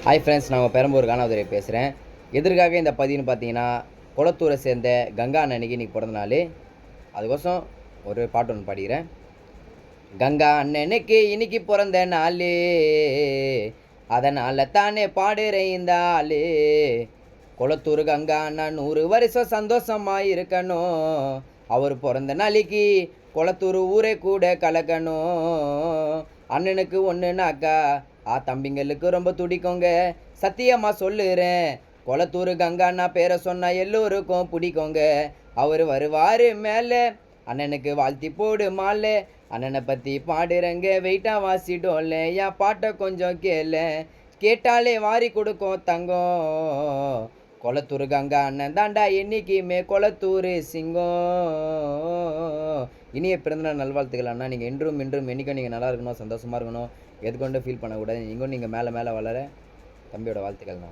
Hi friends, நான் பெரம்பூர் கானாதுரை பேசுகிறேன். எதற்காக இந்த பதிவுன்னு பார்த்தீங்கன்னா, குளத்தூரை சேர்ந்த கங்கா அண்ணனுக்கு இன்றைக்கி பிறந்த நாள். அதுக்கோசம் ஒரு பாட்டு ஒன்று பாடிக்கிறேன். கங்கா அண்ணனுக்கு இன்னைக்கு பிறந்த நாள், அதனால் தானே பாடுறேன் இந்த ஆள். குளத்தூர் கங்கா அண்ணா 100 வருஷம் சந்தோஷமாக இருக்கணும். அவர் பிறந்த நாளைக்கு குளத்தூர் ஊரே கூட கலக்கணும். அண்ணனுக்கு ஒன்றுனாக்கா தம்பிங்களுக்கு ரொம்ப துடிக்கோங்க. சத்தியமாக சொல்லுறேன், குளத்தூர் கங்காண்ணா பேரை சொன்னால் எல்லோருக்கும் பிடிக்கோங்க. அவர் வருவார் மேலே, அண்ணனுக்கு வாழ்த்தி போடு மாலே. அண்ணனை பற்றி பாடுறேங்க, வெயிட்டாக வாசிட்டோம்ல. என் பாட்டை கொஞ்சம் கேட்டாலே வாரி கொடுக்கும் தங்கம். குளத்தூர் கங்கா அண்ணன் தாண்டா என்னைக்குமே குளத்தூர் சிங்கம். இனிய பிறந்தநாள் நல்வாழ்த்துக்கள் அண்ணா. நீங்கள் என்றும் என்றைக்கும் நீங்கள் நல்லா இருக்கணும், சந்தோஷமாக இருக்கணும், எதுக்கொண்டு ஃபீல் பண்ணக்கூடாது. நீங்கள் மேலே வளர தம்பியோட வாழ்த்துக்கள் தான்.